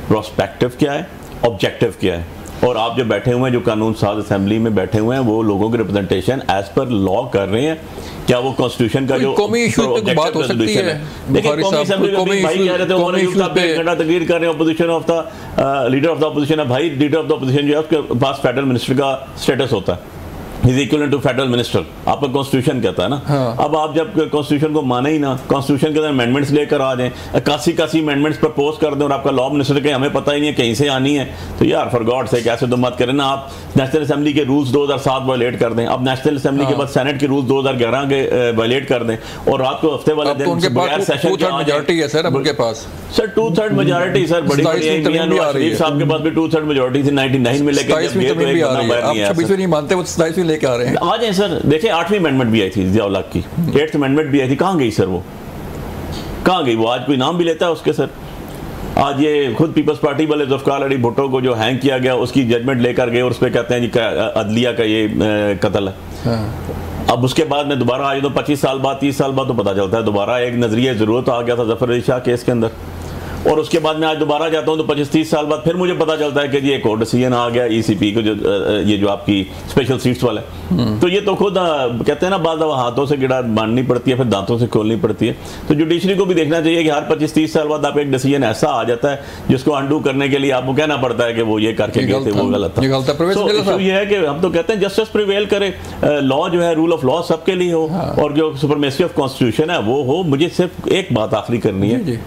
प्रोस्पेक्टिव क्या है, ऑब्जेक्टिव क्या है, और आप जो बैठे हुए हैं, जो कानून साज असेंबली में बैठे हुए हैं, वो लोगों की रिप्रेजेंटेशन एज पर लॉ कर रहे हैं। क्या वो कॉन्स्टिट्यूशन का जो कौमी इशू पे बात हो सकती है? देखिए कौमी असेंबली में भाई कह रहे थे उमर अयूब साहब एक घंटा तकरीर कर रहे हैं, opposition of the leader of the opposition है। भाई लीडर ऑफ द अपोजिशन जो है उसके पास फेडरल मिनिस्टर का स्टेटस होता है, is equal to federal minister, आपका कॉन्स्टिट्यूशन कहता है ना। हाँ। अब आप जब कॉन्स्टिट्यूशन को माने ही ना, कॉन्स्टिट्यूशन के अंदर अमेंडमेंट्स लेकर आ जाएं, 81 अमेंडमेंट्स प्रपोज कर दें और आपका लॉ मिनिस्टर के हमें पता ही नहीं है कहीं से आनी है, तो यार फॉर गॉड से कैसे तो मत करें ना। आप नेशनल असेंबली के रूल्स 2007 वायलेट कर दें, अब नेशनल असेंबली के बाद सेनेट के रूल्स 2011 के वायलेट कर दें, और रात को हफ्ते वाले दिन बगैर सेशन के मेजॉरिटी है सर अब उनके पास। सर 2/3 मेजॉरिटी सर बड़ी शरीफ साहब के पास भी 2/3 मेजॉरिटी थी 99 में, लेकिन नहीं मानते, वो 27 में लेके आ रहे हैं। आ जाए सर, देखिए 8वीं अमेंडमेंट भी आई थी जिया उल हक की, 8th अमेंडमेंट भी आई थी, कहाँ गई सर वो, कहाँ गई वो? आज कोई नाम भी लेता है उसके सर? आज ये खुद पीपल्स पार्टी वाले ज़ुल्फ़िकार अली भुट्टो को जो हैंग किया गया उसकी जजमेंट लेकर गए और उस पर कहते हैं जी अदलिया का ये कत्ल है। अब उसके बाद में दोबारा आज तो 25 साल बाद 30 साल बाद तो पता चलता है दोबारा एक नजरिया जरूरत आ गया था जफर अली शाह केस के अंदर, और उसके बाद मैं आज दोबारा जाता हूं तो 25-30 साल बाद फिर मुझे पता चलता है कि जी एक और डिसीजन आ गया ईसीपी को, जो ये जो आपकी स्पेशल सीट्स वाला है। तो ये तो खुद कहते हैं ना, बाद हाथों से गिड़ा बांधनी पड़ती है फिर दांतों से खोलनी पड़ती है। तो जुडिशरी को भी देखना चाहिए कि हर 25-30 साल बाद आप एक डिसीजन ऐसा आ जाता है जिसको अंडू करने के लिए आपको कहना पड़ता है कि वो ये करके गए थे, वो गलत था। तो ये है कि हम तो कहते हैं जस्टिस प्रिवेल करे, लॉ जो है रूल ऑफ लॉ सबके लिए हो, और जो सुपरमेसी ऑफ कॉन्स्टिट्यूशन है वो हो। मुझे सिर्फ एक बात आखिरी करनी है,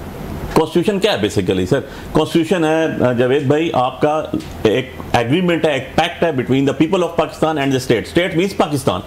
कॉन्स्टिट्यूशन क्या है बेसिकली सर? कॉन्स्टिट्यूशन है जावेद भाई आपका एक एग्रीमेंट है, एक पैक्ट है between the people of Pakistan and the state. State means Pakistan,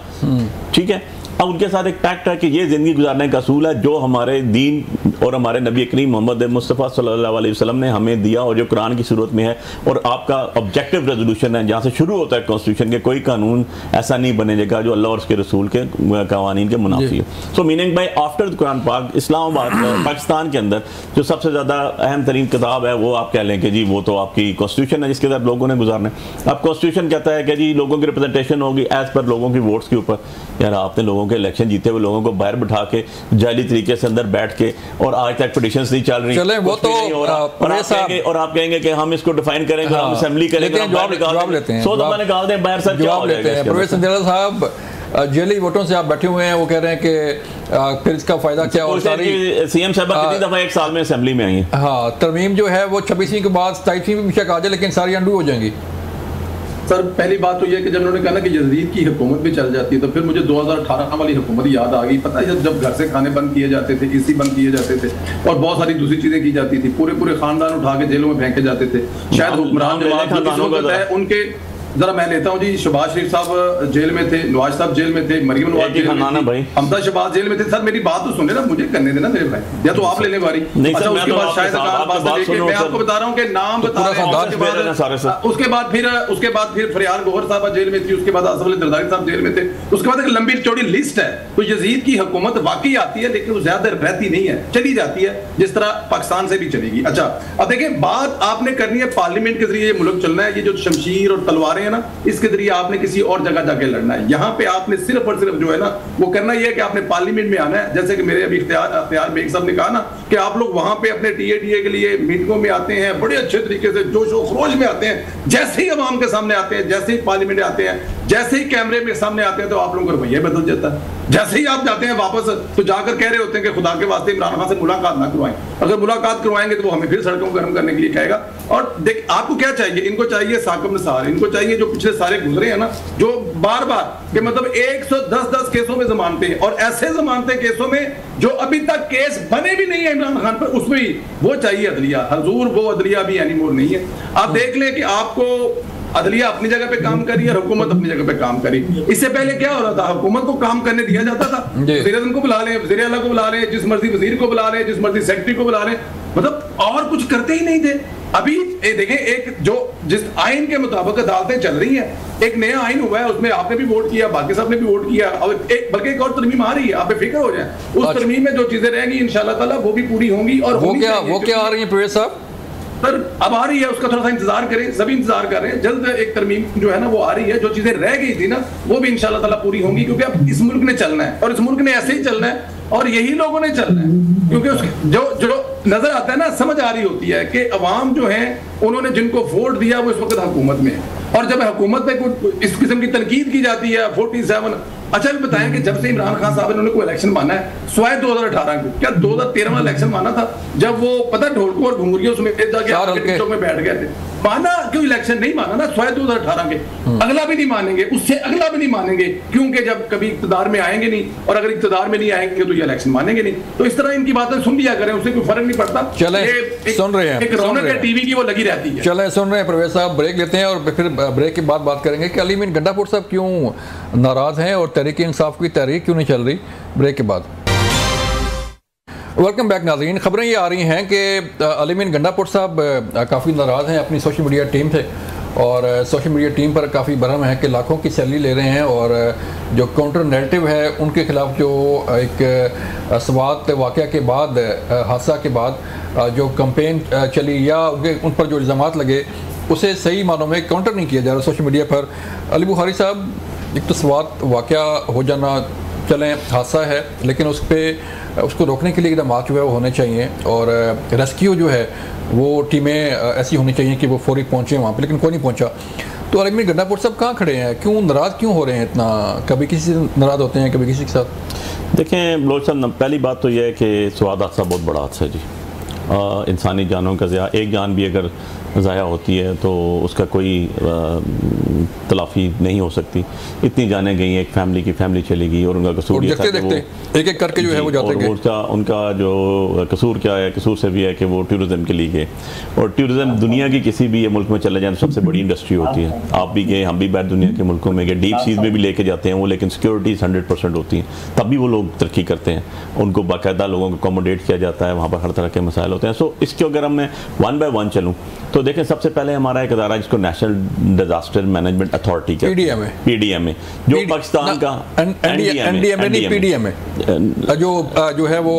ठीक है। अब उनके साथ एक पैक्ट है कि ये जिंदगी गुजारने का असूल है जो हमारे दीन और हमारे नबी करीम मोहम्मद मुस्तफ़ा सल्लल्लाहु अलैहि वसल्लम ने हमें दिया, और जो कुरान की सूरत में है, और आपका ऑब्जेक्टिव रेजोल्यूशन है जहाँ से शुरू होता है कॉन्स्टिट्यूशन के, कोई कानून ऐसा नहीं बनेगा जो अल्लाह और उसके रसूल के कवानीन के मुनाफी है। सो meaning by after the Quran पाक, इस्लामाबाद पाकिस्तान के अंदर जो सबसे ज़्यादा अहम तरीन किताब है वो आप कह लें कि जी वो तो आपकी कॉन्स्टिट्यूशन है जिसके साथ लोगों ने गुजारना है। अब कॉन्स्टिट्यूशन कहता है कि जी लोगों की रिप्रेजेंटेशन होगी एज पर लोगों की वोट्स के ऊपर। यार आपने लोगों के इलेक्शन जीते हुए लोगों को बाहर बिठा के जाली तरीके से अंदर बैठ के, और आज तक पिटीशंस नहीं चल रही, चले वो तो और आप कहेंगे कि हम इसको डिफाइन करेंगे, हम असेंबली करेंगे, जवाब लेते हैं, सो दफा निकाल दें बाहर सर, जवाब लेते हैं। प्रोफेसर संदेला साहब जेली वोटों से आप बैठे हुए हैं, वो कह रहे हैं कि फिर इसका फायदा क्या? और सारी सीएम साहब कितनी दफा एक साल में असेंबली में आई है? हाँ, तरमीम जो है वो 26वीं के बाद 27वीं में बेशक आ जाए, लेकिन सारी अंडू हो जाएंगी। सर पहली बात तो यह कि जब उन्होंने कहा ना कि यजीद की हुकूमत भी चल जाती है, तो फिर मुझे 2018 वाली हुकूमत याद आ गई। पता है जब घर से खाने बंद किए जाते थे, एसी बंद किए जाते थे, और बहुत सारी दूसरी चीजें की जाती थी, पूरे खानदान उठा के जेलों में फेंके जाते थे। शायद हुक्मरान जवाब उनके जरा मैं लेता हूँ जी, शहबाज शरीफ साहब जेल में थे, नवाज साहब जेल में थे, मरियम नवाज जेल में थी, हमजा शहबाज जेल में थे। सर मेरी बात तो सुने ना, मुझे करने देना मेरे भाई, या तो आप ले लें बारी। अच्छा उसके बाद शायद मैं आपको बता रहा हूँ कि नाम बता रहे हैं, उसके बाद फिर फरियाल गौहर साहब जेल में थी, उसके बाद आसफ अली जरदारी साहब जेल में थे, उसके बाद एक लंबी चौड़ी लिस्ट है। तो यजीद की हुकूमत वाकई आती है लेकिन वो ज्यादा रहती नहीं है, चली जाती है जिस तरह पाकिस्तान से भी चलेगी। अच्छा अब देखिए बात आपने करनी है पार्लियामेंट के जरिए ये मुल्क चलना है, ये जो शमशीर और तलवारें है ना, इसके जरिए आपने किसी और जगह जाके लड़ना है। यहाँ पे आपने सिर्फ और सिर्फ जो है ना वो करना ये है कि आपने पार्लियामेंट में आना है। जैसे कि मेरे अभी इख्तियार बेग साहब ने कहा ना कि आप लोग वहां पे अपने टीए के लिए मीटिंगों में आते हैं, बड़े अच्छे तरीके से जोश और खरोश में आते हैं, जैसे ही अवाम के सामने आते हैं, जैसे ही पार्लियामेंट आते हैं, जैसे ही कैमरे में सामने आते हैं, तो आप लोगों का रवैया बदल जाता है। जैसे ही आप जाते हैं वापस तो जाकर कह रहे होते हैं कि खुदा के वास्ते इमरान खान से मुलाकात ना करवाएं, अगर मुलाकात करवाएंगे तो वो हमें फिर सड़कों को गर्म करने के लिए कहेगा। और देख आपको क्या चाहिए, इनको चाहिए साकिब निसार, इनको चाहिए जो पिछले सारे गुजरे हैं ना, जो बार बार के मतलब 110 केसों में जमानते हैं, और ऐसे जमानते केसों में जो अभी तक केस बने भी नहीं है इमरान खान पर, उसमें ही वो चाहिए अदलिया। हजूर वो अदलिया भी एनीमोर नहीं है। आप देख लें कि आपको अदलिया अपनी जगह पे काम करी और हुकूमत अपनी जगह पे काम करी। इससे पहले क्या हो रहा था, हुकूमत को काम करने दिया जाता था, वज़ीर आज़म को बुला लें, वज़ीर आला को बुला लें, जिस मर्जी वजीर को बुला लें, जिस मर्जी सेक्रेटरी को बुला लें, मतलब और कुछ करते ही नहीं थे। अभी देखें एक जो जिस आइन के मुताबिक अदालतें चल रही हैं, एक नया आइन हुआ है, उसमें आपने भी वोट किया, बाकी साहब ने भी वोट किया, और बल्कि एक और तरमीम आ रही है, आप बेफिक्र हो जाए, उस तरमीम में जो चीजें रहेंगी इंशाअल्लाह ताला वो भी पूरी होंगी। और वो क्या आ रही है प्रोफेसर साहब? सर अब आ रही है, उसका थोड़ा सा इंतजार करें, सभी इंतजार कर रहे हैं, जल्द एक तरमीम जो है ना वो आ रही है, जो चीजें रह गई थी ना वो भी इंशाल्लाह ताला पूरी होंगी, क्योंकि अब इस मुल्क ने चलना है और इस मुल्क ने ऐसे ही चलना है और यही लोगों ने चलना है, क्योंकि जो नजर आता है ना, समझ आ रही होती है कि अवाम जो है उन्होंने जिनको वोट दिया वो इस वक्त हुकूमत में है, और जब हुकूमत में इस किस्म की तनकीद की जाती है 47। अच्छा भी बताएं कि जब से इमरान खान साहब इन्होंने कोई इलेक्शन माना है स्वाय 2018 को, क्या 2013 में इलेक्शन माना था जब वो पता ढोलकों और घुंघरियों में जाके में बैठ गए थे, माना क्यों इलेक्शन नहीं माना ना 2018 के, अगला भी नहीं मानेंगे, उससे अगला भी नहीं मानेंगे, क्योंकि जब कभी इक्तदार में आएंगे नहीं, और अगर इक्तदार में नहीं आएंगे तो ये इलेक्शन मानेंगे नहीं। तो इस तरह इनकी बातें सुन लिया करें, उससे कोई फर्क नहीं पड़ता। चले सुन रहे हैं, एक रौनक है टीवी की, वो लगी रहती है। चले सुन रहे हैं परवेज साहब, ब्रेक लेते हैं और फिर ब्रेक के बाद बात करेंगे कि अली मीन गंडापुर साहब क्यों नाराज हैं और तहरीक इंसाफ की तहरीक क्यों नहीं चल रही। ब्रेक के बाद वेलकम बैक नाज़रीन। खबरें ये आ रही हैं कि अली मीन गंडापुर साहब काफ़ी नाराज़ हैं अपनी सोशल मीडिया टीम से, और सोशल मीडिया टीम पर काफ़ी भरम है कि लाखों की सैलरी ले रहे हैं, और जो काउंटर नैरेटिव है उनके खिलाफ जो एक स्वात वाक़या के बाद, हादसा के बाद जो कैंपेन चली या उन पर जो इल्ज़ामात लगे उसे सही मानों में काउंटर नहीं किया जा रहा सोशल मीडिया पर। अली बुखारी साहब, एक तो स्वात वाक़या हो जाना चलें हादसा है, लेकिन उसको रोकने के लिए इक़दाम जो है वो होने चाहिए, और रेस्क्यू जो है वो टीमें ऐसी होनी चाहिए कि वो फौरी पहुँचे वहाँ पे, लेकिन कोई नहीं पहुँचा। तो अली मीन गंडापुर साहब कहाँ खड़े हैं, क्यों नाराज़ क्यों हो रहे हैं इतना, कभी किसी से नाराज़ होते हैं कभी किसी के साथ? देखें बलोच साहब, पहली बात तो यह है कि स्वाद हादसा बहुत बड़ा हादसा है जी। इंसानी जानों का ज़या, एक जान भी अगर ज़ाया होती है तो उसका कोई तलाफ़ी नहीं हो सकती। इतनी जाने गई, एक फैमिली की फैमिली चली गई, और उनका कसूर ये था कि वो एक एक करके जो है वो जाते गए। उनका जो कसूर क्या है, कसूर से भी है कि वो टूरिज़्म के लिए गए, और टूरिज़्म दुनिया की किसी भी ये मुल्क में चले जाए सबसे बड़ी इंडस्ट्री होती है। आप भी गए, हम भी बाहर दुनिया के मुल्कों में गए, डीप सीज में भी लेके जाते हैं वो, लेकिन सिक्योरिटीज़ 100% होती हैं, तब भी वो लोग तरक्की करते हैं। उनको बाकायदा लोगों को अकोमोडेट किया जाता है, वहाँ पर हर तरह के मसाइल होते हैं। सो इसके अगर मैं 1 by 1 चलूँ तो देखें, सबसे पहले हमारा एक अदारा जिसको नेशनल डिजास्टर मैनेजमेंट अथॉरिटी का PDM जो पाकिस्तान का PDM जो है वो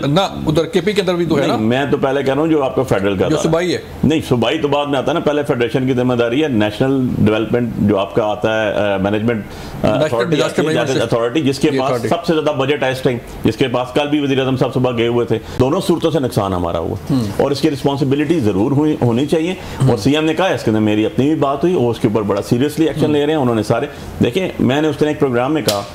ना उधर KP के अंदर भी तो है ना। मैं तो पहले कह रहा हूँ जो आपका फेडरल का, जो सूबाई है, नहीं सूबाई तो बाद में आता है ना, पहले फेडरेशन की जिम्मेदारी है। नेशनल डेवलपमेंट जो आपका आता है मैनेजमेंट अथॉरिटी, जिसके पास सबसे ज्यादा बजट है इस टाइम, जिसके पास कल भी वज़ीर आज़म साहब सुबह गए हुए थे। दोनों सूरतों से नुकसान हमारा हुआ, और इसकी रिस्पॉन्सिबिलिटी जरूर होनी चाहिए, और CM ने कहा इसके अंदर मेरी अपनी भी बात हुई, और उसके ऊपर बड़ा सीरियसली एक्शन ले रहे हैं उन्होंने सारे। देखिए मैंने उस दिन एक प्रोग्राम में कहा,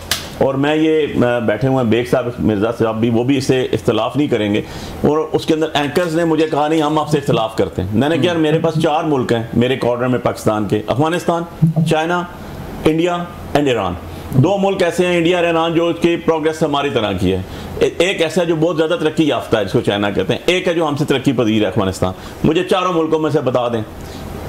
और मैं ये बैठे हुए हैं बेग साहब, मिर्ज़ा साहब भी, वो भी इससे इख्तलाफ नहीं करेंगे, और उसके अंदर एंकर्स ने मुझे कहा नहीं हम आपसे इख्तलाफ करते हैं। मैंने कहा यार मेरे पास 4 मुल्क हैं मेरे कॉर्नर में पाकिस्तान के, Afghanistan, China, India and Iran. 2 मुल्क ऐसे हैं, इंडिया और ईरान, जो उसकी प्रोग्रेस हमारी तरह की है। एक ऐसा है जो बहुत ज़्यादा तरक्की याफ्ता है, जिसको चाइना कहते हैं, एक है जो हमसे तरक्की पजीर है, अफगानिस्तान। मुझे 4 मुल्कों में से बता दें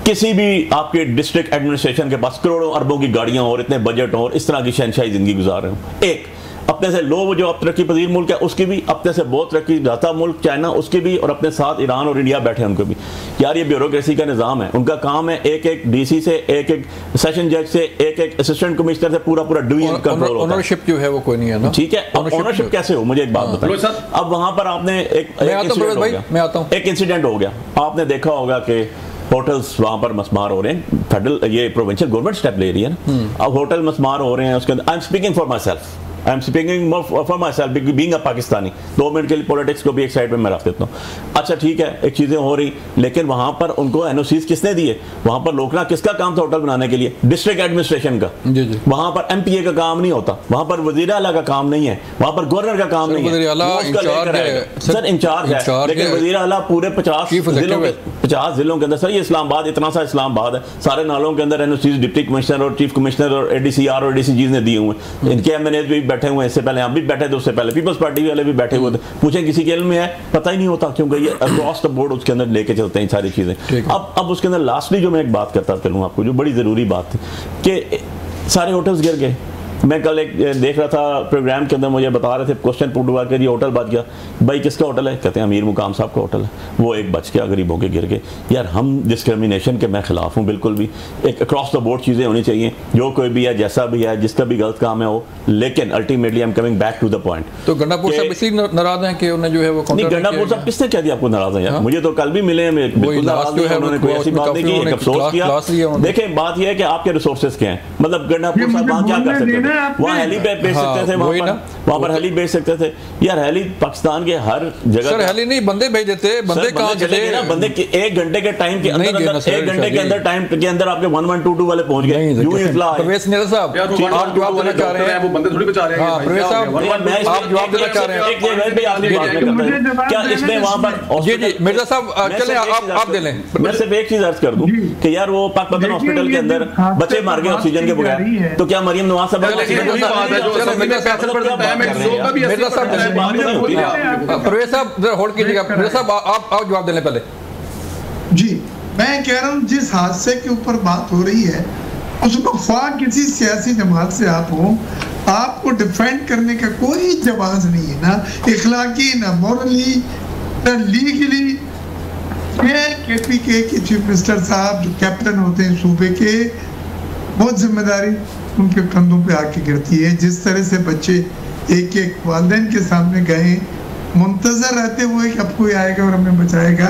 किसी भी आपके डिस्ट्रिक्ट एडमिनिस्ट्रेशन के पास करोड़ों अरबों की गाड़ियां और इतने बजट और इस तरह की शहनशाही जिंदगी गुजार रहे हो। एक अपने से लो जो अब तरक्की पजीर मुल्क है उसकी भी, अपने से बहुत तरक्की याफ्ता मुल्क चाइना उसकी भी, और अपने साथ ईरान और इंडिया बैठे हैं उनको भी। यार ये ब्यूरोक्रेसी का निज़ाम है, उनका काम है एक एक DC से, एक एक सेशन जज से, एक एक असिस्टेंट कमिश्नर से पूरा डिवीजन कंट्रोल होता है। ओनरशिप जो है वो कोई नहीं है ना। ठीक है, ओनरशिप कैसे हो, मुझे एक बात बताइए। अब वहां पर आपने एक इंसिडेंट हो गया, आपने देखा होगा कि होटल्स वहां पर मसमार हो रहे हैं, फेडरल ये प्रोविंशियल गवर्नमेंट स्टेप ले रही है ना। अब होटल मसमार हो रहे हैं, उसके अंदर I am speaking for my self, I am speaking for my self being a Pakistani. 2 minute के लिए पॉलिटिक्स को भी एक साइड पे मैं रख देता हूँ। अच्छा ठीक है, एक चीज़ें हो रही, लेकिन वहाँ पर उनको NOCs किसने दिए? वहाँ पर लोकना किसका काम था होटल बनाने के लिए? डिस्ट्रिक्ट एडमिनिस्ट्रेशन का। वहाँ पर MPA का काम नहीं होता, वहाँ पर वज़ीर आला का काम नहीं है, वहाँ पर गवर्नर का काम नहीं है, सर इंचार्ज है, लेकिन वज़ीर आला पूरे 50 जिलों के अंदर, सर ये इस्लामाबाद इतना सा इस्लामाबाद है, सारे नालों के अंदर NOCs डिप्टी कमिश्नर और चीफ कमिश्नर और ADCR और ADCGs ने दिए हुए हैं। इनके MNAs भी बैठे हुए हैं, इससे पहले हम भी बैठे थे, उससे पहले पीपल्स पार्टी वाले भी बैठे हुए थे। पूछे किसी के इल्म में है? पता ही नहीं होता, क्योंकि ये अक्रॉस द बोर्ड उसके अंदर लेके चलते हैं सारी चीजें। अब उसके अंदर लास्टली जो मैं एक बात करता चलूँ आपको, जो बड़ी जरूरी बात थी कि सारे होटल्स गिर गए। मैं कल एक देख रहा था प्रोग्राम के अंदर, मुझे बता रहे थे, क्वेश्चन पुट हुआ कि ये होटल बच गया, भाई किसका होटल है? कहते हैं अमीर मुकाम साहब का होटल है, वो एक बच गया, गरीबों के गिर गए। यार हम डिस्क्रिमिनेशन के मैं खिलाफ हूँ बिल्कुल भी, एक अक्रॉस द बोर्ड चीज़ें होनी चाहिए, जो कोई भी है, जैसा भी है, जिसका भी गलत काम है वो, लेकिन ultimately I am coming back to the point. तो गंडापुर साहब इसलिए नाराज हैं कि उन्हें जो है वो नहीं, गंडापुर साहब किसने कह दिया आपको नाराज है? यार मुझे तो कल भी मिले हैं, उन्होंने कोई ऐसी बात नहीं की, अफसोस किया। देखें बात यह है कि आपके रिसोर्सेज क्या हैं, मतलब गंडापुर साहब वहाँ क्या कर सकते हैं? वहाँ हेली भेज सकते थे, वहाँ पर हेली भेज सकते थे यार। हेली पाकिस्तान के हर जगह, सर हेली नहीं, बंदे भेज देते, बंदे कहाँ चले ना, बंदे 1 घंटे के टाइम के अंदर, 1 घंटे के अंदर टाइम के अंदर आपके 1122 वाले पहुंच गए। प्रवेश नेता साहब आप जवाब देना चाह रहे हैं, वो बंदे थोड़ी बचा रहे हैं। प्रवेश साहब आप जवाब देना चाह रहे हैं क्या इसमें वहाँ पर? जी जी मिर्जा साहब चले आप दे लें। मैं सिर्फ एक चीज अर्ज कर दूं कि यार वो पाकपतन हॉस्पिटल के अंदर बच्चे मार गए ऑक्सीजन के बगैर, तो क्या मरियम नवाज साहब प्रवेश साहब होल्ड कीजिएगा। प्रवेश साहब आप जवाब दे लें पहले। जी मैं कह रहा हूँ जिस हादसे के ऊपर बात हो रही है उसको ख्वाह किसी सियासी जमात से आप हो, आपको डिफेंड करने का कोई जवाब नहीं है, ना इखलाकी ना मॉरली ना लीगली। KPK के चीफ मिनिस्टर साहब जो कैप्टन होते हैं सूबे के, बहुत जिम्मेदारी उनके कंधों पे आके गिरती है। जिस तरह से बच्चे एक एक वालिदैन के सामने गए मुंतजर रहते हुए कि अब कोई आएगा और हमें बचाएगा,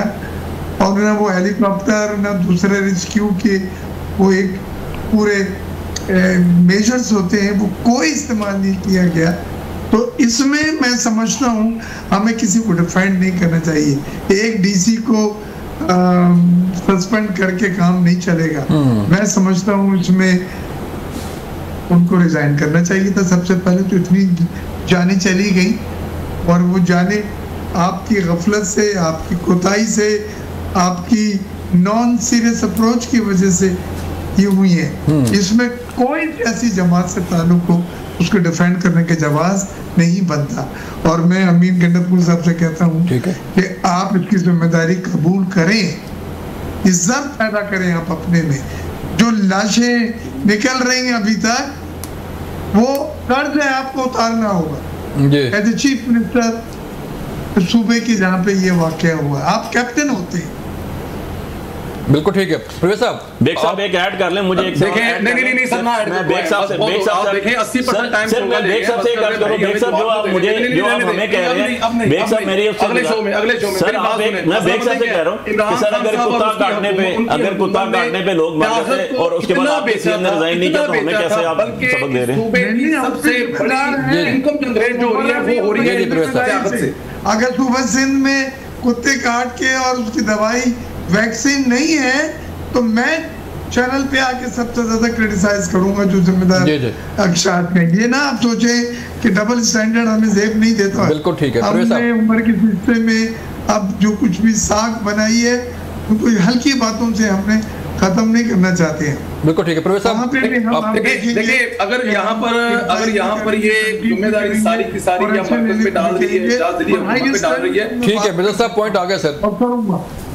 और ना वो हेलीकॉप्टर ना दूसरे रेस्क्यू के वो एक पूरे मेजर्स होते हैं वो कोई इस्तेमाल नहीं किया गया। तो इसमें मैं समझता हूँ हमें किसी को डिफेंड नहीं करना चाहिए। एक DC को सस्पेंड करके काम नहीं चलेगा। मैं समझता हूँ इसमें उनको रिजाइन करना चाहिए था सबसे पहले। तो इतनी जाने चली गई और वो जाने आपकी गफलत से, आपकी कोताही से, आपकी नॉन सीरियस अप्रोच की वजह से ये हुई है। इसमें कोई ऐसी जमात से ताल्लुक हो उसको डिफेंड करने के जवाब नहीं बनता। और मैं अमीन गंडापुर साहब से कहता हूँ कि आप इसकी जिम्मेदारी कबूल करें, इज्जत पैदा करें आप अपने में। जो लाशें निकल रही हैं अभी तक वो कर्ज है, आपको उतारना होगा एज ए चीफ मिनिस्टर सूबे की जहाँ पे ये वाकया हुआ। आप कैप्टन होते हैं। बिल्कुल ठीक है प्रवेश साहब। बेग साहब एक ऐड कर लें, मुझे एक नहीं सर ना मैं बेग साहब से देखें 80% टाइम सर मैं बेग साहब से कर करो। बेग साहब जो आप मुझे जो आप हमें कह रहे हैं, बेग साहब मेरी अगले शो में सर आप मैं बेग साहब से कह रहा हूं कि सर अगर कुत्ता काटने पे लोग मर गए और उसके बाद आप सीएम ने रिजाइन नहीं किया तो हमें कैसे आप सबक दे रहे हैं? सूबे की सबसे बड़ी इनकम जनरेट जो हो रही है वो हो रही है सियासत से। अगर सूबा सिंध में कुत्ते काट के और उसकी दवाई वैक्सीन नहीं है तो मैं चैनल पे आके सबसे ज्यादा क्रिटिसाइज करूंगा जो जिम्मेदार अक्षात में। ये ना आप सोचे कि डबल स्टैंडर्ड हमें जेब नहीं देता। बिल्कुल ठीक है। हमने उम्र के हिस्से में अब जो कुछ भी साख बनाई है उनको हल्की बातों से हमने खत्म नहीं करना चाहते हैं। बिल्कुल ठीक है प्रवेश साहब। देखिए अगर यहाँ पर ये जिम्मेदारी सारी की सारी मरकज पे डाल रही है, डाल रही है। ठीक है मिर्जा साहब पॉइंट आ गया सर,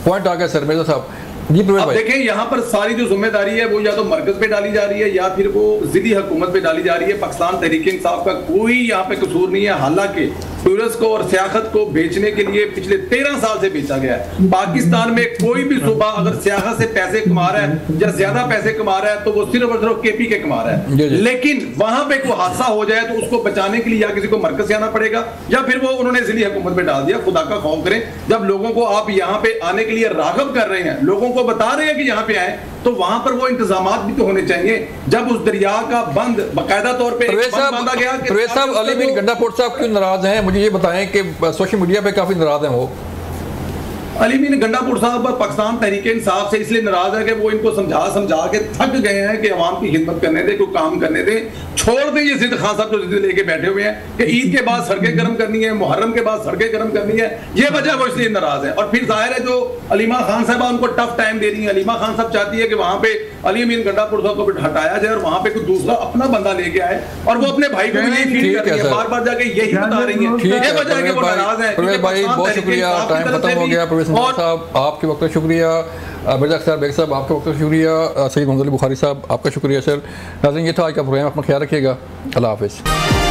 पॉइंट आ गया सर मिर्जा साहब जी। प्रवेश भाई देखें यहाँ पर सारी जो जिम्मेदारी है वो या तो मरकज पे डाली जा रही है या फिर वो जिली हुकूमत पे डाली जा रही है। पाकिस्तान तहरीक इंसाफ का कोई यहाँ पे कसूर नहीं है। हालांकि टूरिस्ट को और सियासत को बेचने के लिए पिछले 13 साल से बेचा गया है। पाकिस्तान में कोई भी सूबा अगर सियासत से पैसे कमा रहा है या ज्यादा पैसे कमा रहा है तो वो सिर्फ और सिर्फ KPK कमा रहा है। लेकिन वहां पे कोई हादसा हो जाए तो उसको बचाने के लिए या किसी को मरकज से आना पड़ेगा या फिर वो उन्होंने जिली हुकूमत में डाल दिया। खुदा का खौफ करें, जब लोगों को आप यहाँ पे आने के लिए राग़िब कर रहे हैं, लोगों को बता रहे हैं कि यहाँ पे आए, तो वहां पर वो इंतजामात भी तो होने चाहिए। जब उस दरिया का बंद बाकायदा तौर पे बांधा गया। प्रवेश साहब अली बिन गंडापुर साहब क्यों नाराज हैं? मुझे ये बताएं कि सोशल मीडिया पे काफी नाराज हैं वो। अली बिन गंडापुर साहब पर पाकिस्तान तहरीक इंसाफ से इसलिए नाराज है कि वो इनको समझा के थक गए हैं कि अवाम की खिदमत करने दे, कोई काम करने दे, छोड़ दें ये जिद खान साहब जो जिद लेके बैठे हुए हैं कि ईद के बाद सड़कें गर्म करनी है, मुहर्रम के बाद सड़कें गर्म करनी है। ये वजह वो इसलिए नाराज है। और फिर जाहिर है जो अलीमा खान साहब उनको टफ टाइम दे रही है। अलीमा खान साहब चाहती है कि वहां पे अली बिन गंडापुर साहब को हटाया जाए और वहां पे कोई दूसरा अपना बंदा लेके आए, और वो अपने भाई को यही फील कर रही है, बार बार जाके यही बता रही है। ये वजह है कि वो नाराज है। प्रवेश भाई बहुत शुक्रिया, टाइम खत्म हो गया। प्रवेश साहब आपके वक्त का शुक्रिया, मिर्जा अख्तर बेग साहब आपका वक्त का शुक्रिया, सईद मोहम्मद अली बुखारी साहब आपका शुक्रिया सर। नाज़रीन ये था आज का प्रोग्राम, अपना ख्याल रखिएगा। अल्लाह हाफ़िज़।